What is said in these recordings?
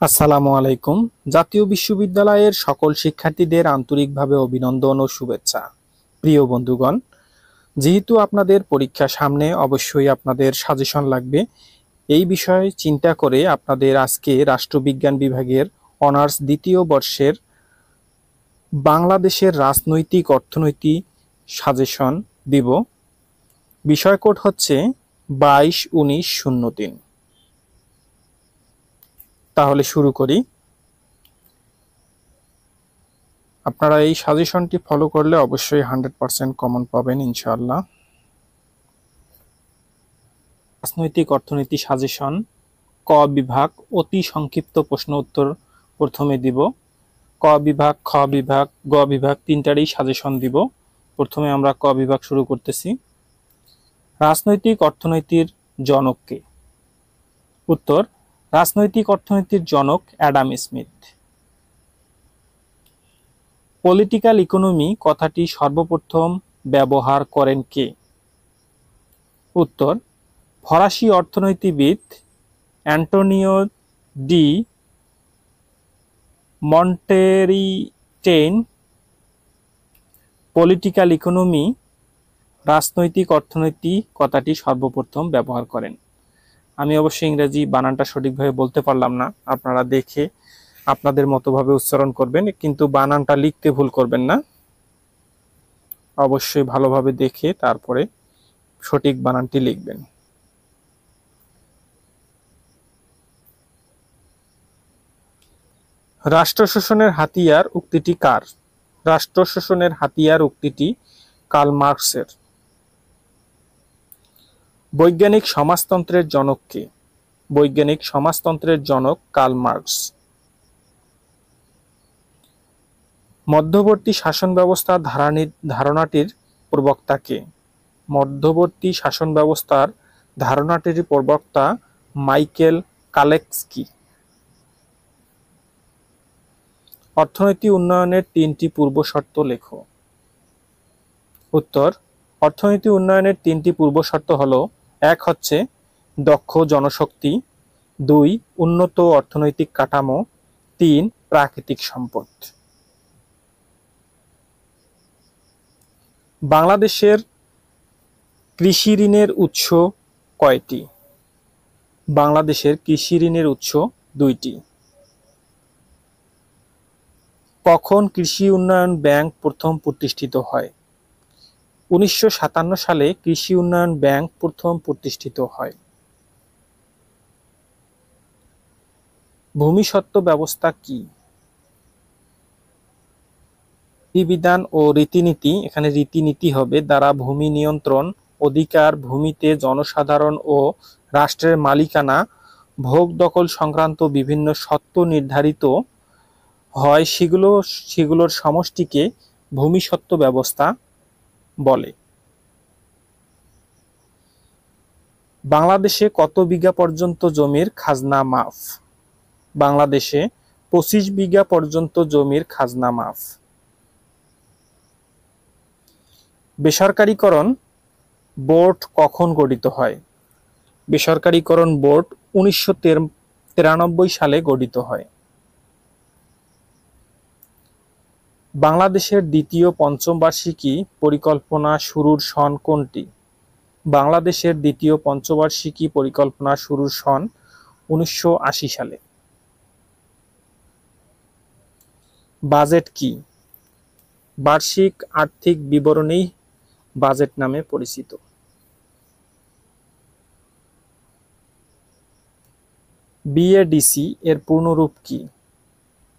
আসসালামু আলাইকুম। জাতীয় বিশ্ববিদ্যালয়ের সকল শিক্ষার্থীদের আন্তরিকভাবে অভিনন্দন ও শুভেচ্ছা। প্রিয় বন্ধুগণ, যেহেতু আপনাদের পরীক্ষা সামনে, অবশ্যই আপনাদের সাজেশন লাগবে। এই বিষয়ে চিন্তা করে আপনাদের আজকে রাষ্ট্রবিজ্ঞান বিভাগের অনার্স দ্বিতীয় বর্ষের বাংলাদেশের রাজনৈতিক অর্থনীতি সাজেশন দিব। বিষয় কোড হচ্ছে 22-19-03। তাহলে শুরু করি। আপনারা এই সাজেশনটি ফলো করলে অবশ্যই 100% কমন পাবেন ইনশাআল্লাহ। রাজনৈতিক অর্থনীতি সাজেশন ক বিভাগ, অতি সংক্ষিপ্ত প্রশ্ন উত্তর প্রথমে দিব। ক বিভাগ, খ বিভাগ, গ বিভাগ তিনটারই সাজেশন দিব। প্রথমে আমরা ক বিভাগ শুরু করতেছি। রাজনৈতিক অর্থনীতির জনক কে? উত্তর, রাজনৈতিক অর্থনীতির জনক অ্যাডাম স্মিথ। পলিটিক্যাল ইকোনমি কথাটি সর্বপ্রথম ব্যবহার করেন কে? উত্তর, ফরাসি অর্থনীতিবিদ অ্যান্টোনিও ডি মন্টেরিটেইন পলিটিক্যাল ইকোনমি, রাজনৈতিক অর্থনীতি কথাটি সর্বপ্রথম ব্যবহার করেন। আমি অবশ্যই ইংরেজি বানানটা সঠিকভাবে বলতে পারলাম না, আপনারা দেখে আপনাদের মতোভাবে উচ্চারণ করবেন, কিন্তু বানানটা লিখতে ভুল করবেন না। অবশ্যই ভালোভাবে দেখে তারপরে সঠিক বানানটি লিখবেন। রাষ্ট্র শোষণের হাতিয়ার উক্তিটি কার? রাষ্ট্র শোষণের হাতিয়ার উক্তিটি কার্ল মার্কসের। বৈজ্ঞানিক সমাজতন্ত্রের জনক কে? বৈজ্ঞানিক সমাজতন্ত্রের জনক কার্ল মার্কস। মধ্যবর্তী শাসন ব্যবস্থার ধারণাটির প্রবক্তা কে? মধ্যবর্তী শাসন ব্যবস্থার ধারণাটির প্রবক্তা মাইকেল কালেস্কি। অর্থনীতি উন্নয়নের তিনটি পূর্বশর্ত লেখো। উত্তর, অর্থনীতি উন্নয়নের তিনটি পূর্বশর্ত হলো: এক হচ্ছে দক্ষ জনশক্তি, 2 উন্নত অর্থনৈতিক কাঠামো, 3 প্রাকৃতিক সম্পদ। বাংলাদেশের কৃষি ঋণের উৎস কয়টি? বাংলাদেশের কৃষি ঋণের উৎস 2টি। কখন কৃষি উন্নয়ন ব্যাংক প্রথম প্রতিষ্ঠিত হয়? 1957 সালে কৃষি উন্নয়ন ব্যাংক প্রথম প্রতিষ্ঠিত হয়। ভূমিস্বত্ব ব্যবস্থা কি? বিধিবিধান ও রীতিনীতি, এখানে রীতিনীতি হবে, দ্বারা ভূমি নিয়ন্ত্রণ, অধিকার, ভূমিতে জনসাধারণ ও রাষ্ট্রের মালিকানা, ভোগ দখল সংক্রান্ত বিভিন্ন সত্ত্ব নির্ধারিত হয়, সেগুলোর সমষ্টিকে ভূমিস্বত্ব ব্যবস্থা বলে। বাংলাদেশে কত বিঘা পর্যন্ত জমির খাজনা মাফ? বাংলাদেশে 25 বিঘা পর্যন্ত জমির খাজনা মাফ। বেসরকারীকরণ বোর্ড কখন গঠিত হয়? বেসরকারীকরণ বোর্ড 1993 সালে গঠিত হয়। বাংলাদেশের দ্বিতীয় পঞ্চবার্ষিকী পরিকল্পনা শুরুর সন কোনটি? বাংলাদেশের দ্বিতীয় পঞ্চবার্ষিকী পরিকল্পনা শুরুর সন 1980 সালে। বাজেট কি? বার্ষিক আর্থিক বিবরণী বাজেট নামে পরিচিত। বিএডিসি এর পূর্ণরূপ কি?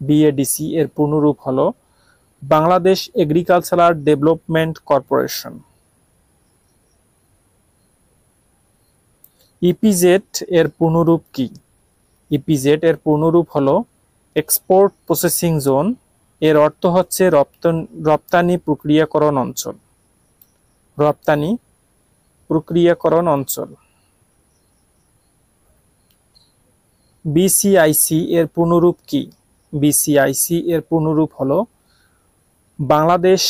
বিএডিসি এর পূর্ণরূপ হলো Bangladesh agricultural development corporation. EPZ এর পূর্ণরূপ কি? ইপিজেড এর পূর্ণরূপ হলো এক্সপোর্ট প্রসেসিং জোন। এর অর্থ হচ্ছে রপ্তানি প্রক্রিয়াকরণ অঞ্চল। রপ্তানি প্রক্রিয়াকরণ অঞ্চল। বিসিআইসি এর পূর্ণরূপ কি? বিসিআইসি এর পূর্ণরূপ হলো বাংলাদেশ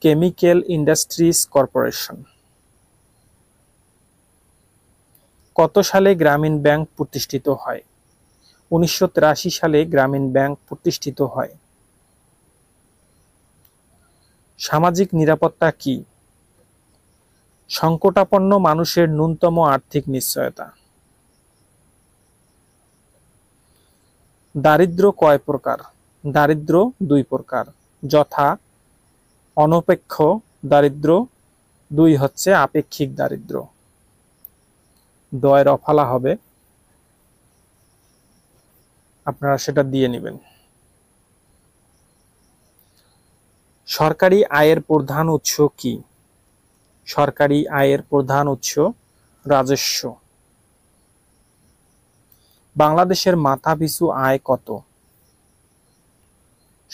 কেমিক্যাল ইন্ডাস্ট্রিজ কর্পোরেশন। কত সালে গ্রামীণ ব্যাংক প্রতিষ্ঠিত হয়? 1983 সালে গ্রামীণ ব্যাংক প্রতিষ্ঠিত হয়। সামাজিক নিরাপত্তা কি? সংকটাপন্ন মানুষের ন্যূনতম আর্থিক নিশ্চয়তা। দারিদ্র্য কয় প্রকার? দারিদ্র্য দুই প্রকার, যথা অনপেক্ষ দারিদ্র্য, দুই হচ্ছে আপেক্ষিক দারিদ্র্য। দয়ের অফালা হবে, আপনারা সেটা দিয়ে নেবেন। সরকারি আয়ের প্রধান উৎস কি? সরকারি আয়ের প্রধান উৎস রাজস্ব। বাংলাদেশের মাথাপিছু আয় কত?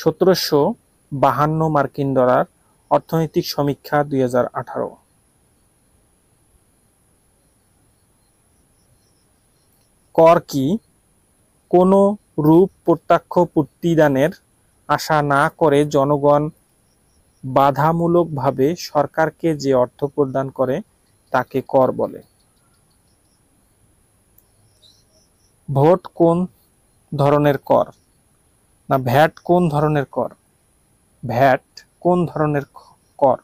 1752 মার্কিন ডলার, অর্থনৈতিক সমীক্ষা 2018। কর কি? কোন রূপ প্রত্যক্ষ প্রতিদানের আশা না করে জনগণ বাধামূলকভাবে সরকারকে যে অর্থ প্রদান করে তাকে কর বলে। ভোট কোন ধরনের কর? না, ভ্যাট কোন ধরনের কর? ভ্যাট কোন ধরনের কর?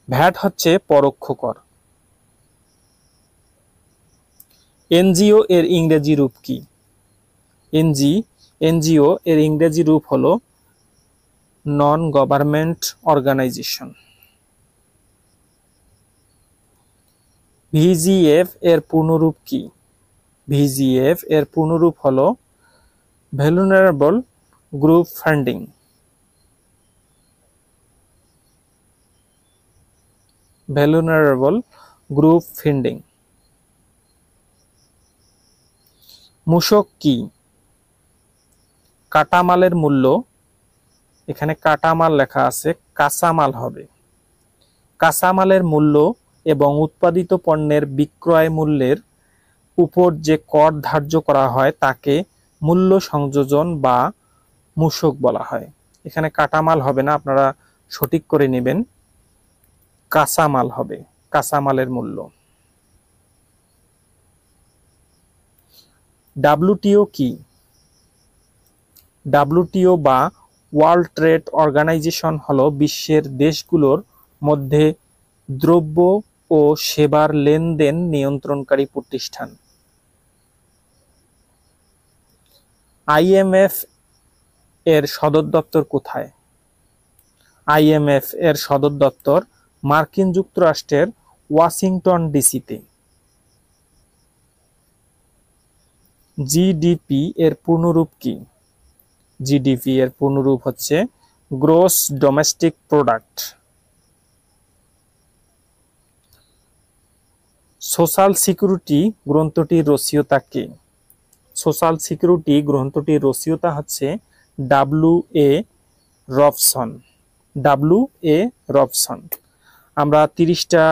ভ্যাট হচ্ছে পরোক্ষ কর। এনজিও এর ইংরেজি রূপ কি? এনজিও এর ইংরেজি রূপ হলো নন গভর্নমেন্ট অর্গানাইজেশন। ভিজিএফ এর পূর্ণরূপ কি? ভিজিএফ এর পূর্ণরূপ হলো vulnerable group funding. Vulnerable group funding. মূসক কি? কাঁচামালের মূল্য, এখানে কাঁচামাল লেখা আছে, কাঁচামাল হবে। কাঁচামালের মূল্য এবং উৎপাদিত পণ্যের বিক্রয় মূল্যের উপর যে কর ধার্য করা হয় তাকে মূল্য সংযোজন বা মূসক বলা হয়। এখানে কাঁচামাল হবে না, আপনারা সঠিক করে নেবেন, কাঁচামাল হবে, কাঁচামালের মূল্য। ডাব্লিউটিও কি? ডাব্লিউটিও বা ওয়ার্ল্ড ট্রেড অর্গানাইজেশন হলো বিশ্বের দেশগুলোর মধ্যে দ্রব্য ও সেবার লেনদেন নিয়ন্ত্রণকারী প্রতিষ্ঠান। আইএমএফ এর সদর দপ্তর কোথায়? আইএমএফ এর সদর দপ্তর মার্কিন যুক্তরাষ্ট্রের ওয়াশিংটন ডিসিতে। জিডিপি এর পূর্ণরূপ কি? জিডিপি এর পূর্ণরূপ হচ্ছে gross domestic product. Social security গ্রন্থটির রচয়িতা কে? সোশ্যাল সিকিউরিটি গ্রন্থটির রচয়িতা হচ্ছে ডাব্লিউ.এ. রবসন। ডাব্লিউ.এ. রবসন। আমরা 30টা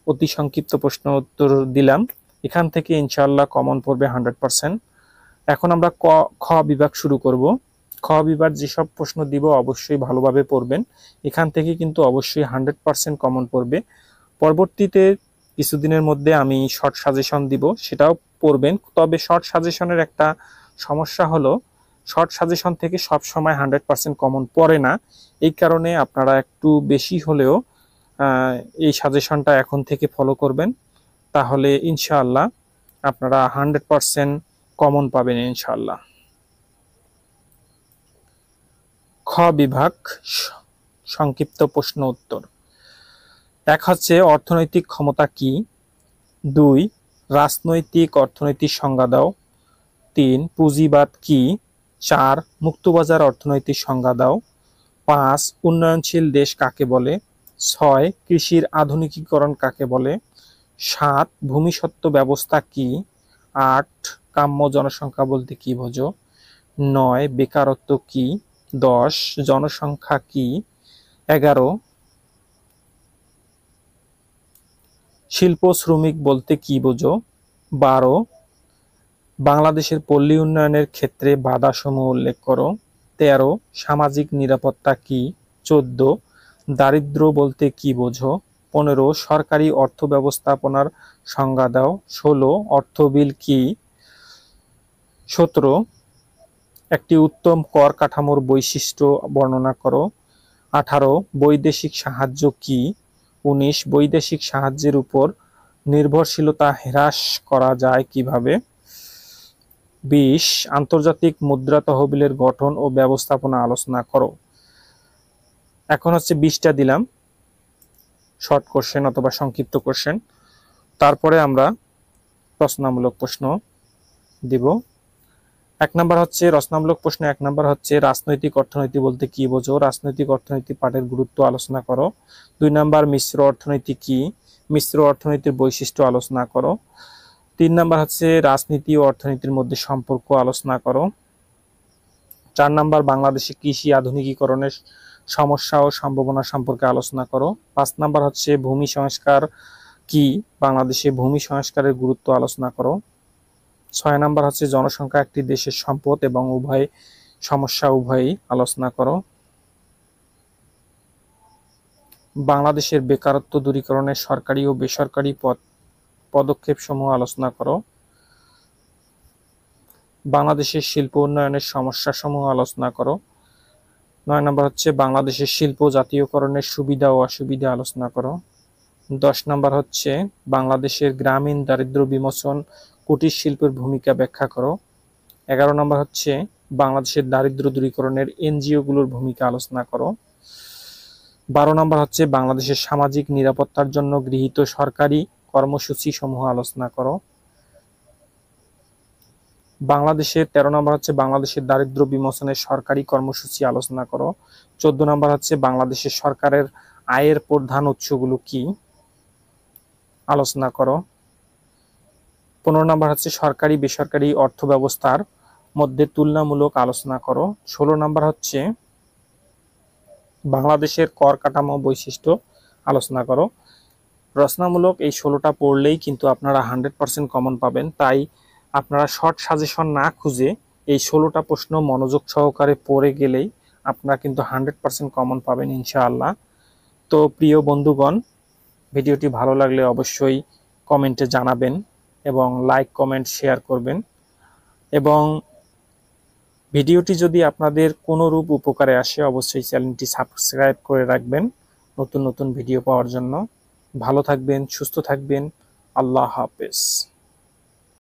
অতি সংক্ষিপ্ত প্রশ্ন উত্তর দিলাম, এখান থেকে ইনশাআল্লাহ কমন পড়বে 100%। এখন আমরা খ বিভাগ শুরু করব। খ বিভাগ যেসব প্রশ্ন দিব অবশ্যই ভালোভাবে পড়বেন, এখান থেকে কিন্তু অবশ্যই 100% কমন পড়বে। পরবর্তীতে কিছুদিনের মধ্যে আমি শর্ট সাজেশন দিব, সেটাও পড়বেন। তবে শর্ট সাজেশনের একটা সমস্যা হলো শর্ট সাজেশন থেকে সব সময় 100% কমন পড়ে না। এই কারণে আপনারা একটু বেশি হলেও এই সাজেশনটা এখন থেকে ফলো করবেন, তাহলে ইনশাআল্লাহ আপনারা 100% কমন পাবেন ইনশাআল্লাহ। খ বিভাগ সংক্ষিপ্ত প্রশ্ন উত্তর। এক হচ্ছে অর্থনৈতিক ক্ষমতা কি? 2 রাজনৈতিক অর্থনীতির সংজ্ঞা দাও। 3 পুঁজিবাদ কি? 4 মুক্তবাজার অর্থনীতির সংজ্ঞা দাও। 5 উন্নয়নশীল দেশ কাকে বলে? 6 কৃষির আধুনিকীকরণ কাকে বলে? 7 ভূমিস্বত্ব ব্যবস্থা কি? 8 কাম্য জনসংখ্যা বলতে কি বোঝো? 9 বেকারত্ব কি? 10 জনসংখ্যা কি? 11 শিল্প শ্রমিক বলতে কি বোঝো? 12 বাংলাদেশের পল্লী উন্নয়নের ক্ষেত্রে বাধাসমূহ উল্লেখ করো। 13 সামাজিক নিরাপত্তা কি? 14 দারিদ্র্য বলতে কি বোঝো? 15 সরকারি অর্থ ব্যবস্থাপনার সংজ্ঞা দাও। 16 অর্থ বিল কি? 17 একটি উত্তম কর কাঠামোর বৈশিষ্ট্য বর্ণনা করো। 18 বৈদেশিক সাহায্য কি। 19 বৈদেশিক সাহায্যের উপর নির্ভরশীলতা হ্রাস করা যায় কিভাবে। 20 আন্তর্জাতিক মুদ্রা তহবিলের গঠন ও ব্যবস্থাপনা আলোচনা করো। এখন হচ্ছে 20টা দিলাম শর্ট কোশ্চেন অথবা সংক্ষিপ্ত কোশ্চেন, তারপরে আমরা রচনামূলক প্রশ্ন দিব। 1 নম্বর হচ্ছে রচনামূলক প্রশ্ন। 1 নম্বর হচ্ছে রাজনৈতিক অর্থনীতি বলতে কি বোঝো। রাজনৈতিক অর্থনীতি পাঠের গুরুত্ব আলোচনা করো। 2 নম্বর মিশ্র অর্থনীতি কি। মিশ্র অর্থনীতির বৈশিষ্ট্য আলোচনা করো। 3 নম্বর হচ্ছে রাজনীতি ও অর্থনীতির মধ্যে সম্পর্ক আলোচনা করো। 4 নম্বর বাংলাদেশে কৃষি আধুনিকীকরণের সমস্যা ও সম্ভাবনা সম্পর্কে আলোচনা করো। 5 নম্বর হচ্ছে ভূমি সংস্কার কি। বাংলাদেশে ভূমি সংস্কারের গুরুত্ব আলোচনা করো। 6 নম্বর হচ্ছে জনসংখ্যা একটি দেশের সম্পদ এবং সমস্যা উভয়ই আলোচনা করো। বাংলাদেশের বেকারত্ব দূরীকরণের সরকারি ও বেসরকারি পদক্ষেপ সমূহ আলোচনা করো। বাংলাদেশের শিল্প উন্নয়নের সমস্যা সমূহ আলোচনা করো। 9 নম্বর হচ্ছে বাংলাদেশের শিল্প জাতীয়করণের সুবিধা ও অসুবিধা আলোচনা করো। 10 নম্বর হচ্ছে বাংলাদেশের গ্রামীণ দারিদ্র্য বিমোচন কুটির শিল্পের ভূমিকা ব্যাখ্যা করো। 11 নম্বর হচ্ছে বাংলাদেশের দারিদ্র্য দূরীকরণের এনজিও গুলোর ভূমিকা আলোচনা করো। 12 নম্বর হচ্ছে বাংলাদেশের সামাজিক নিরাপত্তার জন্য গৃহীত সরকারি কর্মসূচি সমূহ আলোচনা করো। বাংলাদেশের 13 নম্বর হচ্ছে বাংলাদেশের দারিদ্র্য বিমোচনের সরকারি কর্মসূচি আলোচনা করো। 14 নম্বর হচ্ছে বাংলাদেশের সরকারের আয়ের প্রধান উৎসগুলো কি আলোচনা করো। 15 নম্বর হচ্ছে সরকারি বেসরকারি অর্থ ব্যবস্থার মধ্যে তুলনামূলক আলোচনা করো। 16 নম্বর হচ্ছে বাংলাদেশের কর কাঠামো বৈশিষ্ট্য আলোচনা করো। রচনামূলক এই 16টা পড়লেই কিন্তু আপনারা 100% কমন পাবেন, তাই আপনারা শর্ট সাজেশন না খুঁজে এই 16টা প্রশ্ন মনোযোগ সহকারে পড়ে গেলেই আপনারা কিন্তু 100% কমন পাবেন ইনশাআল্লাহ। তো প্রিয় বন্ধুগণ, ভিডিওটি ভালো লাগলে অবশ্যই কমেন্টে জানাবেন এবং লাইক কমেন্ট শেয়ার করবেন, এবং ভিডিওটি যদি আপনাদের কোনো রূপ উপকারে আসে অবশ্যই চ্যানেলটি সাবস্ক্রাইব করে রাখবেন নতুন নতুন ভিডিও পাওয়ার জন্য। ভালো থাকবেন, সুস্থ থাকবেন। আল্লাহ হাফেজ।